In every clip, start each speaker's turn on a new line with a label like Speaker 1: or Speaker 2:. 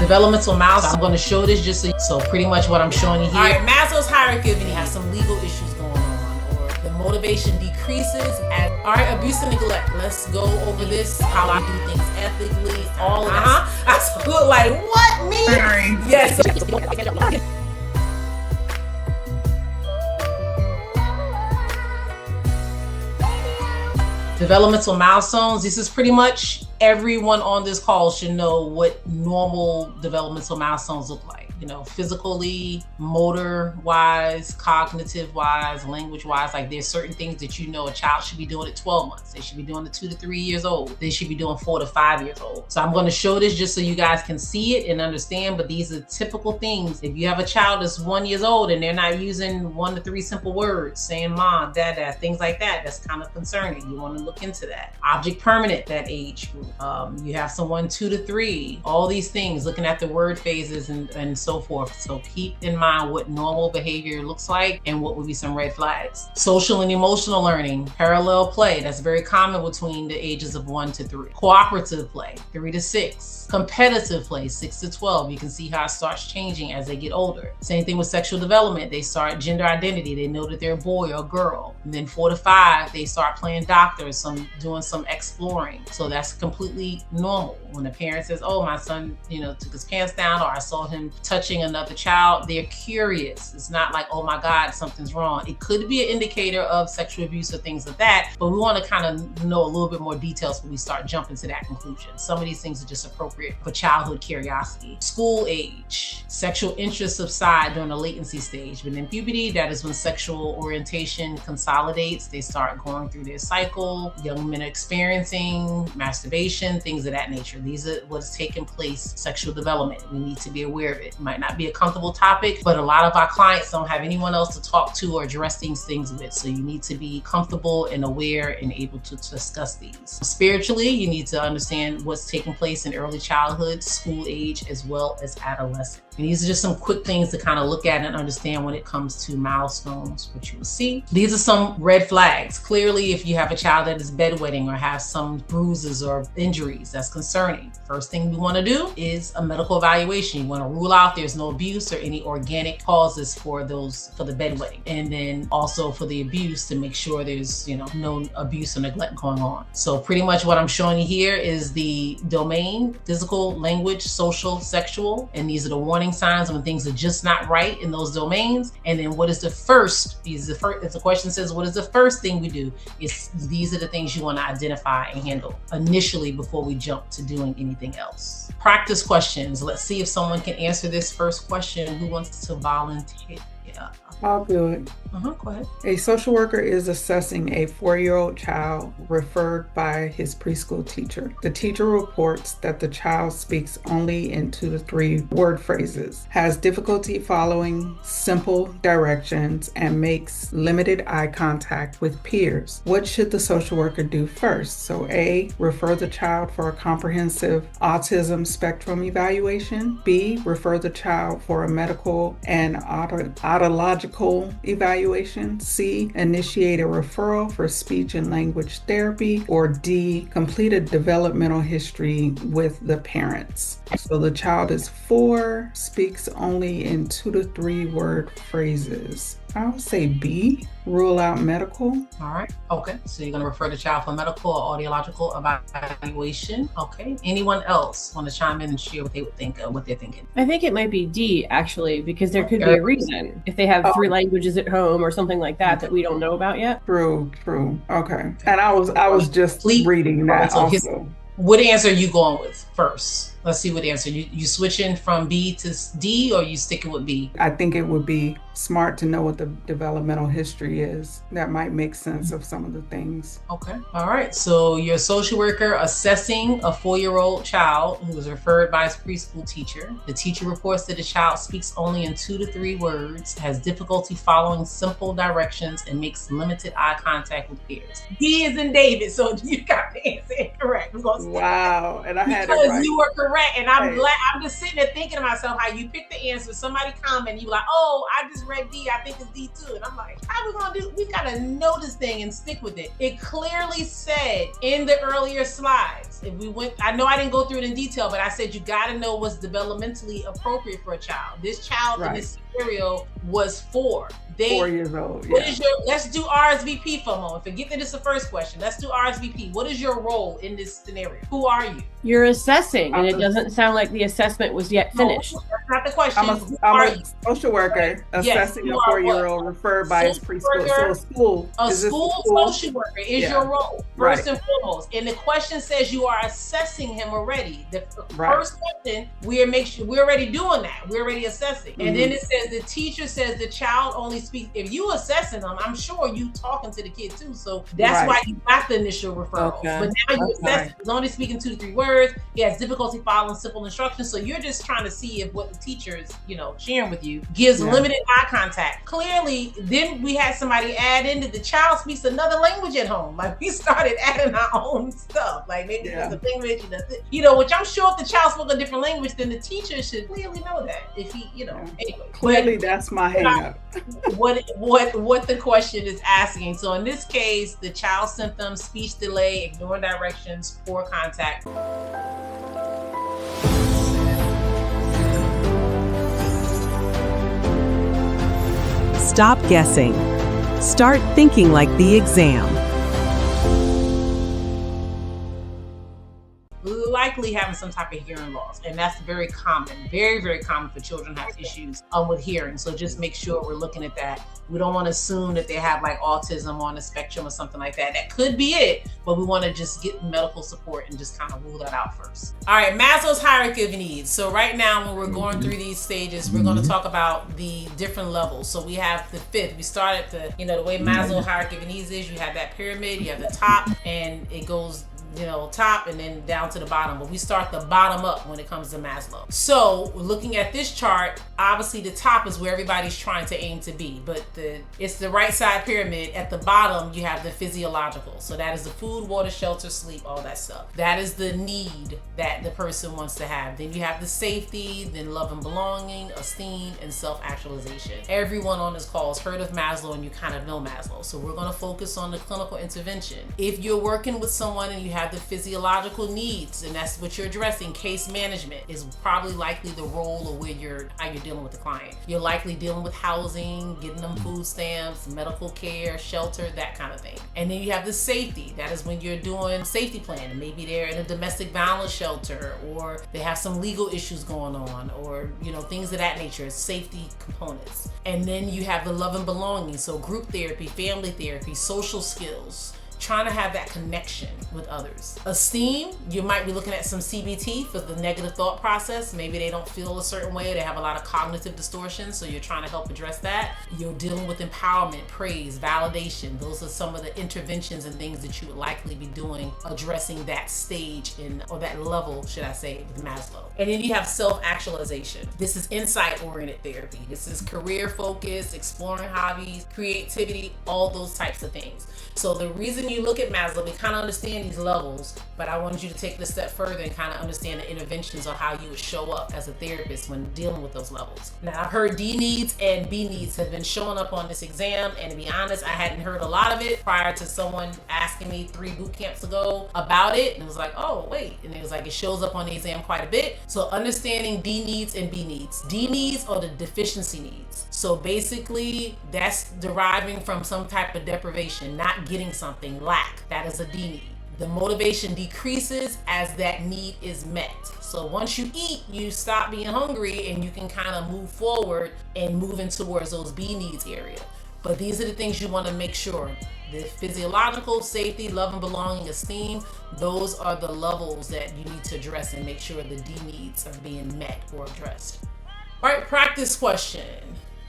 Speaker 1: Developmental milestones. I'm going to show this just so pretty much what I'm showing you here.
Speaker 2: All right, Maslow's hierarchy of needs has some legal issues going on, or the motivation decreases. All right, abuse and neglect. Let's go over this, how I do things ethically, all of that. I feel like, what, me? Yes.
Speaker 1: Developmental milestones. This is pretty much everyone on this call should know what normal developmental milestones look like. You know, physically, motor wise, cognitive wise, language wise. Like there's certain things that you know a child should be doing at 12 months. They should be doing at 2 to 3 years old. They should be doing 4 to 5 years old. So I'm going to show this just so you guys can see it and understand, but these are typical things. If you have a child that's 1 year old and they're not using 1 to 3 simple words, saying mom, dad, things like that, that's kind of concerning. You want to look into that. Object permanent, that age group. You have someone 2 to 3, all these things, looking at the word phases and so forth. So keep in mind what normal behavior looks like and what would be some red flags. Social and emotional learning, parallel play, that's very common between the ages of 1 to 3. Cooperative play, 3 to 6. Competitive play, 6 to 12. You can see how it starts changing as they get older. Same thing with sexual development. They start gender identity. They know that they're a boy or a girl. And then 4 to 5, they start playing doctor, doing some exploring. So that's completely normal. When the parent says, oh, my son, took his pants down, or I saw him touching another child, they're curious. It's not like, oh my God, something's wrong. It could be an indicator of sexual abuse or things like that, but we want to kind of know a little bit more details when we start jumping to that conclusion. Some of these things are just appropriate for childhood curiosity. School age, sexual interest subside during the latency stage, but in puberty, that is when sexual orientation consolidates. They start going through their cycle. Young men are experiencing masturbation, things of that nature. These are what's taking place, sexual development. We need to be aware of it. It might not be a comfortable topic, but a lot of our clients don't have anyone else to talk to or address these things with. So you need to be comfortable and aware and able to discuss these. Spiritually, you need to understand what's taking place in early childhood, school age, as well as adolescence. And these are just some quick things to kind of look at and understand when it comes to milestones, what you will see. These are some red flags. Clearly, if you have a child that is bedwetting or has some bruises or injuries, that's concerning. First thing we want to do is a medical evaluation. You want to rule out there's no abuse or any organic causes for the bedwetting. And then also for the abuse, to make sure there's, no abuse or neglect going on. So pretty much what I'm showing you here is the domain: physical, language, social, sexual. And these are the warning signs when things are just not right in those domains. And then what is the first? If the question says, what is the first thing we do? These are the things you want to identify and handle initially before we jump to doing anything else. Practice questions. Let's see if someone can answer this first question. Who wants to volunteer?
Speaker 3: I'll do it.
Speaker 1: Go ahead.
Speaker 3: A social worker is assessing a 4-year-old child referred by his preschool teacher. The teacher reports that the child speaks only in 2 to 3 word phrases, has difficulty following simple directions, and makes limited eye contact with peers. What should the social worker do first? So A, refer the child for a comprehensive autism spectrum evaluation. B, refer the child for a medical and audiological evaluation. C, initiate a referral for speech and language therapy. Or D, complete a developmental history with the parents. So the child is 4, speaks only in 2 to 3 word phrases. I would say B, rule out medical.
Speaker 1: All right. Okay. So you're going to refer the child for medical or audiological evaluation. Okay. Anyone else want to chime in and share what they would think of what they're thinking?
Speaker 4: I think it might be D, actually, because there could be a reason if they have 3 languages at home or something like that we don't know about yet.
Speaker 3: True. Okay. And I was just reading that also.
Speaker 1: What answer are you going with first? Let's see what answer. You switching from B to D, or you sticking with B?
Speaker 3: I think it would be smart to know what the developmental history is. That might make sense of some of the things.
Speaker 1: Okay. All right. So you're a social worker assessing a 4-year-old child who was referred by his preschool teacher. The teacher reports that the child speaks only in 2 to 3 words, has difficulty following simple directions, and makes limited eye contact with peers. D is in David, so you got the answer incorrect.
Speaker 3: Wow. And I had it right.
Speaker 1: Because you were correct. correct. And I'm glad. I'm just sitting there thinking to myself how you pick the answer. Somebody comment, you like, oh, I just read D. I think it's D too. And I'm like, how are we gonna do? We gotta know this thing and stick with it. It clearly said in the earlier slides. If we went, I know I didn't go through it in detail, but I said you gotta know what's developmentally appropriate for a child. This child in this scenario was 4.
Speaker 3: 4 years old.
Speaker 1: What is let's do RSVP for a moment. Forget that it's the first question. Let's do RSVP. What is your role in this scenario? Who are you?
Speaker 4: You're assessing, and it doesn't sound like the assessment was yet finished.
Speaker 1: No, that's not the question.
Speaker 3: I'm a social worker assessing a 4-year-old referred by his preschool. So
Speaker 1: a school social worker is your role, first and foremost. And the question says you are assessing him already. The first question, we're already doing that. We're already assessing. And then it says the teacher says the child only speaks. If you assessing them, I'm sure you talking to the kid too. So that's why you got the initial referral. But now you assess. He's only speaking 2 to 3 words. He has difficulty following simple instructions. So you're just trying to see if what the teacher is, sharing with you gives limited eye contact. Clearly, then we had somebody add in that the child speaks another language at home. Like we started adding our own stuff. Like maybe there's a language, which I'm sure if the child spoke a different language, then the teacher should clearly know that. If he, anyway.
Speaker 3: Clearly, that's my hang up.
Speaker 2: What the question is asking. So in this case, the child symptoms, speech delay, ignoring directions, poor contact.
Speaker 5: Stop guessing. Start thinking like the exam.
Speaker 2: Likely having some type of hearing loss, and that's very common, very, very common for children who have issues with hearing. So just make sure we're looking at that. We don't want to assume that they have like autism on the spectrum or something like that. That could be it, but we want to just get medical support and just kind of rule that out first. All right, Maslow's hierarchy of needs. So right now, when we're going through these stages, we're going to talk about the different levels. So we have the 5th. We start at the way Maslow's hierarchy of needs is. You have that pyramid, you have the top, and it goes top and then down to the bottom, but we start the bottom up when it comes to Maslow. So looking at this chart, obviously the top is where everybody's trying to aim to be, but it's the right side pyramid. At the bottom, you have the physiological. So that is the food, water, shelter, sleep, all that stuff. That is the need that the person wants to have. Then you have the safety, then love and belonging, esteem, and self-actualization. Everyone on this call has heard of Maslow and you kind of know Maslow. So we're going to focus on the clinical intervention. If you're working with someone and you have the physiological needs, and that's what you're addressing, case management is probably likely the role of how you're dealing with the client. You're likely dealing with housing, getting them food stamps, medical care, shelter, that kind of thing. And then you have the safety. That is when you're doing safety planning. Maybe they're in a domestic violence shelter, or they have some legal issues going on, or things of that nature, safety components. And then you have the love and belonging. So group therapy, family therapy, social skills, trying to have that connection with others. Esteem, you might be looking at some CBT for the negative thought process. Maybe they don't feel a certain way. They have a lot of cognitive distortions, so you're trying to help address that. You're dealing with empowerment, praise, validation. Those are some of the interventions and things that you would likely be doing, addressing that stage or that level, should I say, with Maslow. And then you have self-actualization. This is insight-oriented therapy. This is career focus, exploring hobbies, creativity, all those types of things. So the reason you look at Maslow, we kind of understand these levels, but I wanted you to take it a step further and kind of understand the interventions on how you would show up as a therapist when dealing with those levels. Now, I've heard D needs and B needs have been showing up on this exam, and to be honest, I hadn't heard a lot of it prior to someone asking me 3 boot camps ago about it, and it was like, oh, wait, and it was like, it shows up on the exam quite a bit. So understanding D needs and B needs. D needs are the deficiency needs. So basically, that's deriving from some type of deprivation, not getting something, lack. That is a D need. The motivation decreases as that need is met. So once you eat, you stop being hungry and you can kind of move forward and moving towards those B needs area. But these are the things you want to make sure. The physiological, safety, love and belonging, esteem, those are the levels that you need to address and make sure the D needs are being met or addressed. All right, practice question.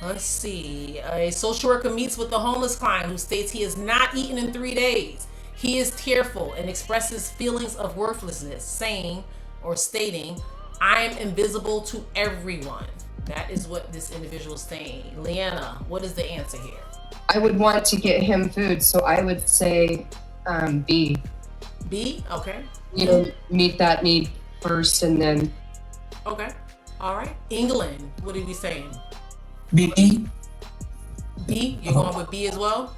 Speaker 2: Let's see. A social worker meets with a homeless client who states he has not eaten in 3 days. He is tearful and expresses feelings of worthlessness, saying or stating, "I am invisible to everyone." That is what this individual is saying. Leanna, what is the answer here?
Speaker 6: I would want to get him food, so I would say B.
Speaker 2: B? Okay.
Speaker 6: Meet that need. first and then.
Speaker 2: Okay. All right. England, what are we saying?
Speaker 7: B.
Speaker 2: B? You're going with B as well?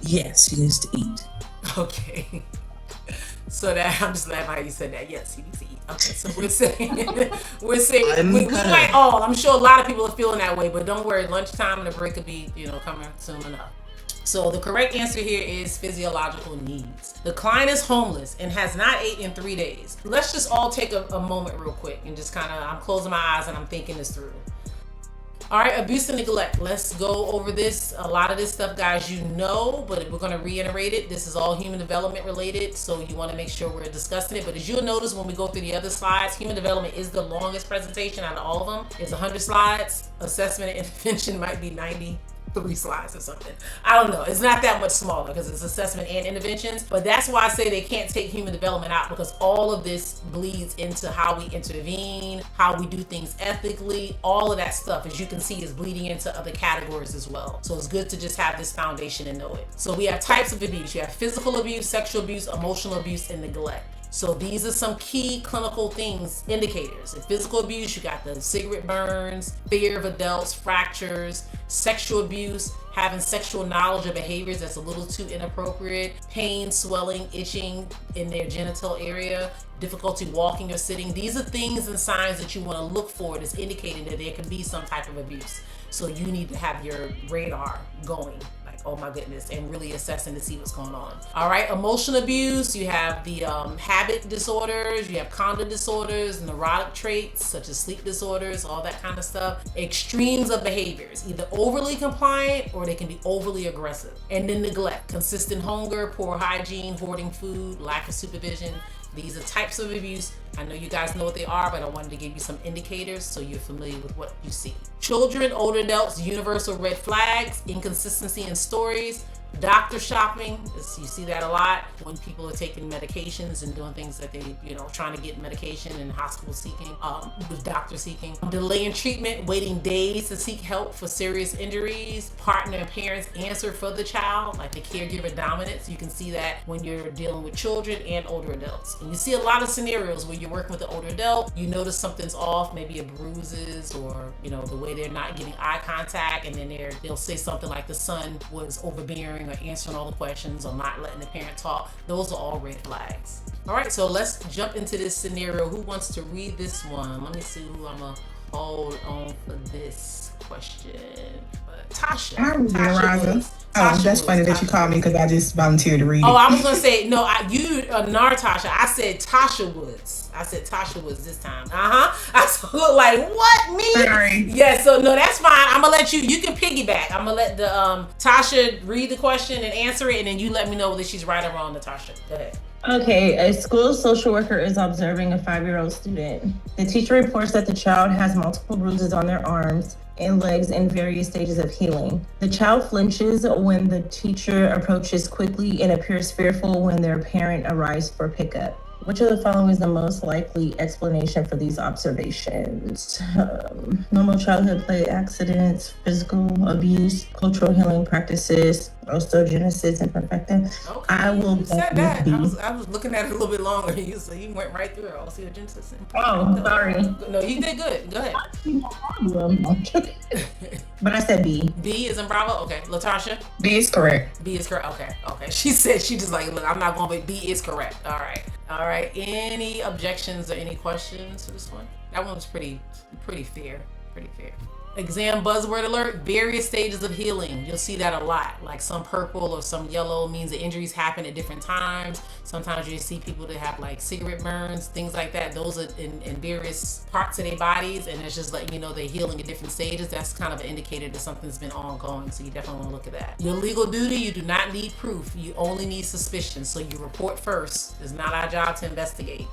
Speaker 7: Yes, he needs to eat.
Speaker 2: Okay. So that I'm just laughing how you said that. Yes, he needs to eat. Okay, so we're saying we might all. I'm sure a lot of people are feeling that way, but don't worry. Lunchtime and the break will be coming soon enough. So the correct answer here is physiological needs. The client is homeless and has not ate in 3 days. Let's just all take a moment real quick and just I'm closing my eyes and I'm thinking this through. All right, abuse and neglect. Let's go over this. A lot of this stuff, guys, you know, but we're going to reiterate it. This is all human development related, so you want to make sure we're discussing it. But as you'll notice when we go through the other slides, human development is the longest presentation out of all of them. It's 100 slides. Assessment and intervention might be 93 slides or something. I don't know. It's not that much smaller because it's assessment and interventions, but that's why I say they can't take human development out, because all of this bleeds into how we intervene, how we do things ethically. All of that stuff, as you can see, is bleeding into other categories as well. So it's good to just have this foundation and know it. So we have types of abuse. You have physical abuse, sexual abuse, emotional abuse, and neglect. So these are some key clinical things, indicators. In physical abuse, you got the cigarette burns, fear of adults, fractures, sexual abuse, having sexual knowledge of behaviors that's a little too inappropriate, pain, swelling, itching in their genital area, difficulty walking or sitting. These are things and signs that you want to look for that's indicating that there can be some type of abuse. So you need to have your radar going. Oh my goodness, and really assessing to see what's going on. All right, emotional abuse, you have the habit disorders, you have conduct disorders, neurotic traits such as sleep disorders, all that kind of stuff. Extremes of behaviors, either overly compliant or they can be overly aggressive. And then neglect, consistent hunger, poor hygiene, hoarding food, lack of supervision. These are types of abuse. I know you guys know what they are, but I wanted to give you some indicators so you're familiar with what you see. Children, older adults, universal red flags, inconsistency in stories, doctor shopping. You see that a lot when people are taking medications and doing things that they, trying to get medication and hospital seeking, with doctor seeking. Delay in treatment, waiting days to seek help for serious injuries. Partner and parents answer for the child, like the caregiver dominance. You can see that when you're dealing with children and older adults. And you see a lot of scenarios where you're working with an older adult, you notice something's off, maybe a bruises or, the way they're not getting eye contact, and then they'll say something like the son was overbearing or answering all the questions or not letting the parent talk. Those are all red flags. All right, so let's jump into this scenario. Who wants to read this one? Let me see who I'm gonna hold on for this question. Tasha.
Speaker 8: I read it, Oh, that's funny that you called me because I just volunteered to read it.
Speaker 2: Oh, I was gonna say no. You Natasha. I said Tasha Woods. I said Tasha Woods this time. I look like what me?
Speaker 8: Sorry.
Speaker 2: Yeah. So no, that's fine. I'm gonna let you. You can piggyback. I'm gonna let the Tasha read the question and answer it, and then you let me know whether she's right or wrong. Natasha, go ahead.
Speaker 9: Okay, a school social worker is observing a 5-year-old student. The teacher reports that the child has multiple bruises on their arms and legs in various stages of healing. The child flinches when the teacher approaches quickly and appears fearful when their parent arrives for pickup. Which of the following is the most likely explanation for these observations? Normal childhood play accidents, physical abuse, cultural healing practices, osteogenesis imperfecta.
Speaker 2: Okay.
Speaker 9: I will
Speaker 2: you said that.
Speaker 9: B.
Speaker 2: I was looking at it a little bit longer. You went right through it. Osteogenesis imperfecta.
Speaker 9: Oh, sorry.
Speaker 2: No, you did good. Go ahead.
Speaker 9: But I said B.
Speaker 2: B is in Bravo? Okay. Latasha?
Speaker 8: B is correct.
Speaker 2: B is correct. Okay. She said, she just like, look, I'm not going, but B is correct. All right. Any objections or any questions for this one? That one was pretty fair. Pretty fair. Exam buzzword alert, various stages of healing. You'll see that a lot. Like some purple or some yellow means the injuries happen at different times. Sometimes you see people that have like cigarette burns, things like that. Those are in various parts of their bodies, and it's just letting you know they're healing at different stages. That's kind of an indicator that something's been ongoing, so you definitely want to look at that. Your legal duty, you do not need proof. You only need suspicion, so you report first. It's not our job to investigate.